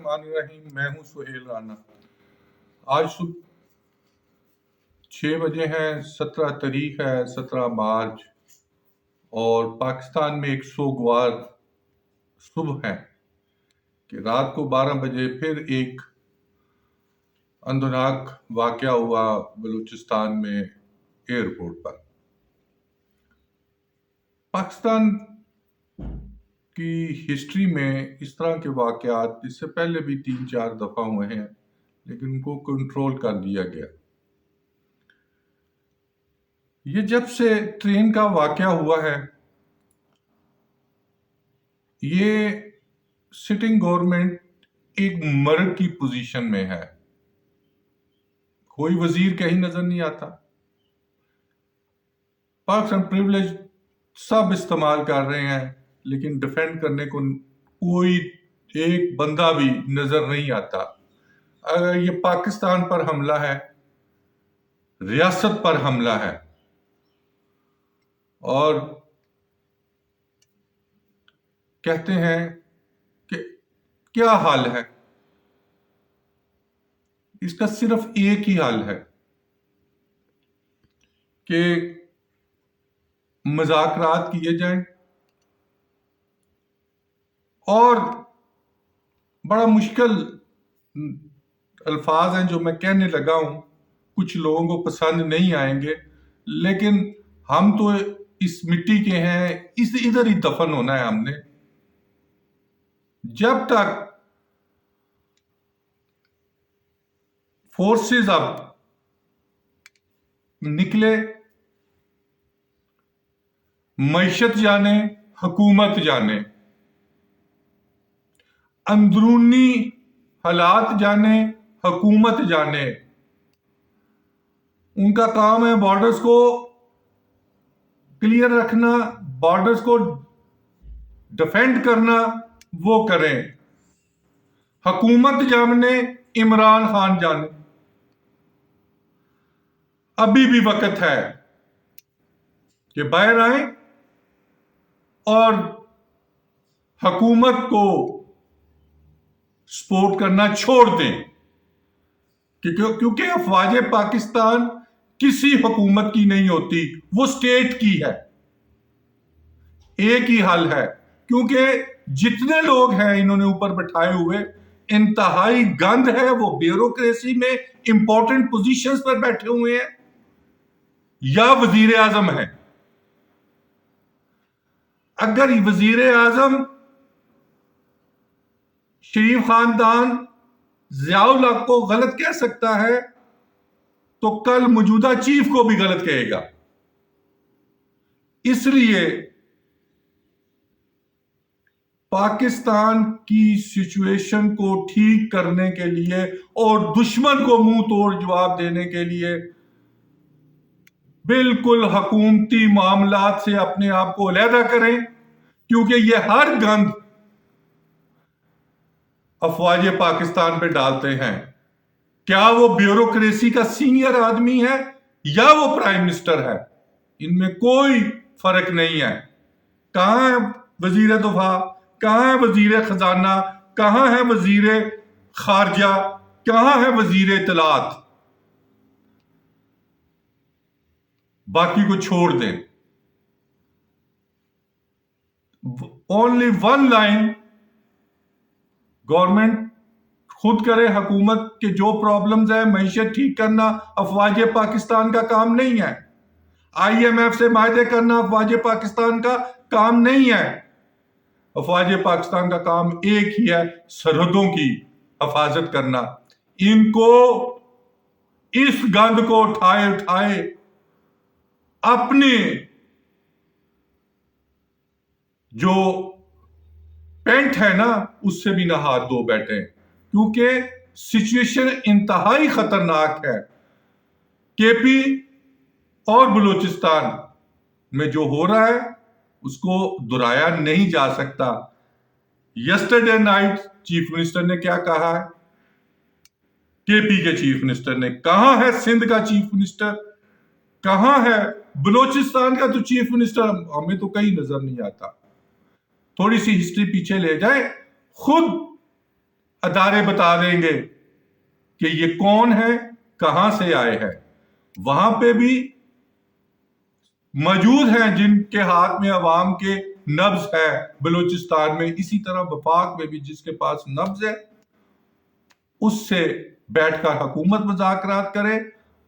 बिस्मिल्लाहिर्रहमानिर्रहीम। मैं हूं सुहेल राना। आज सुबह 6 बजे हैं, 17 तारीख है, 17 मार्च, और पाकिस्तान में एक सोगवार सुबह है कि रात को 12 बजे फिर एक अंदरनाक वाकया हुआ बलूचिस्तान में एयरपोर्ट पर। पाकिस्तान की हिस्ट्री में इस तरह के वाकयात इससे पहले भी 3-4 दफा हुए हैं, लेकिन उनको कंट्रोल कर दिया गया। ये जब से ट्रेन का वाकया हुआ है, ये सिटिंग गवर्नमेंट एक मर्ग की पोजीशन में है। कोई वजीर कहीं नजर नहीं आता। पाकिस्तान प्रिविलेज सब इस्तेमाल कर रहे हैं, लेकिन डिफेंड करने को कोई एक बंदा भी नजर नहीं आता। अगर ये पाकिस्तान पर हमला है, रियासत पर हमला है, और कहते हैं कि क्या हल है, इसका सिर्फ एक ही हल है कि मुज़ाकरात किए जाएं। और बड़ा मुश्किल अल्फाज हैं जो मैं कहने लगा हूं, कुछ लोगों को पसंद नहीं आएंगे, लेकिन हम तो इस मिट्टी के हैं, इधर ही दफन होना है हमने। जब तक फोर्सेस अब निकले, मईशत जाने, हुकूमत जाने, अंदरूनी हालात जाने, हुकूमत जाने, उनका काम है बॉर्डर्स को क्लियर रखना, बॉर्डर्स को डिफेंड करना, वो करें। हुकूमत जाने, इमरान खान जाने। अभी भी वक्त है कि बाहर आए और हुकूमत को सपोर्ट करना छोड़ दें, क्योंकि अफवाज पाकिस्तान किसी हुकूमत की नहीं होती, वो स्टेट की है। एक ही हल है, क्योंकि जितने लोग हैं इन्होंने ऊपर बैठाए हुए, इंतहाई गंद है। वो ब्यूरोक्रेसी में इंपॉर्टेंट पोजीशंस पर बैठे हुए हैं, या वजीर आजम है। अगर वजीर आजम शरीफ खानदान जियाउल हक को गलत कह सकता है, तो कल मौजूदा चीफ को भी गलत कहेगा। इसलिए पाकिस्तान की सिचुएशन को ठीक करने के लिए और दुश्मन को मुंह तोड़ जवाब देने के लिए बिल्कुल हुकूमती मामलात से अपने आप को अलहदा करें, क्योंकि ये हर गंद अफवाज पाकिस्तान पे डालते हैं। क्या वो ब्यूरोक्रेसी का सीनियर आदमी है या वो प्राइम मिनिस्टर है, इनमें कोई फर्क नहीं है। कहां है वजीर दफा, कहां है वजीर खजाना, कहां है वजीर खारजा, कहां है वजीर इत्तलात? बाकी को छोड़ दें। ओनली वन लाइन, गवर्नमेंट खुद करे। हुकूमत के जो प्रॉब्लम्स है, मईशत ठीक करना अफवाज पाकिस्तान का काम नहीं है। IMF से मायदे करना अफवाज पाकिस्तान का काम नहीं है। अफवाज पाकिस्तान का काम एक ही है, सरहदों की हिफाजत करना। इनको इस गंद को उठाए उठाए अपने जो पेंट है ना, उससे भी ना हाथ धो बैठे, क्योंकि सिचुएशन इंतहाई खतरनाक है। KP और बलूचिस्तान में जो हो रहा है उसको दोहराया नहीं जा सकता। यस्टरडे नाइट चीफ मिनिस्टर ने क्या कहा है, KP के चीफ मिनिस्टर ने, कहां है सिंध का चीफ मिनिस्टर, कहां है बलूचिस्तान का तो चीफ मिनिस्टर? हमें तो कहीं नजर नहीं आता। थोड़ी सी हिस्ट्री पीछे ले जाए, खुद ادارے بتا دیں گے کہ یہ کون ہے، کہاں سے آئے ہیں. وہاں پہ بھی موجود ہیں جن کے ہاتھ میں عوام کے نبض ہے بلوچستان میں. اسی طرح وفاق میں بھی جس کے پاس نبض ہے اس سے بیٹھ کر حکومت مذاکرات کرے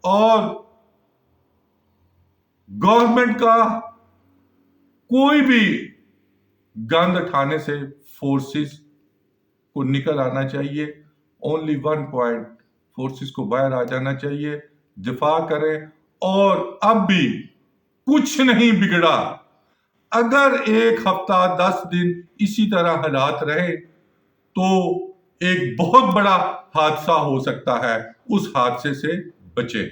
اور گورنمنٹ کا کوئی بھی گند اٹھانے سے فورسز کو نکل آنا چاہیے. اونلی ون پوائنٹ، فورسز کو باہر آ جانا چاہیے، دفاع کریں. اور اب بھی کچھ نہیں بگڑا. اگر 1 ہفتہ 10 دن اسی طرح حالات رہے تو ایک بہت بڑا حادثہ ہو سکتا ہے. اس حادثے سے بچے.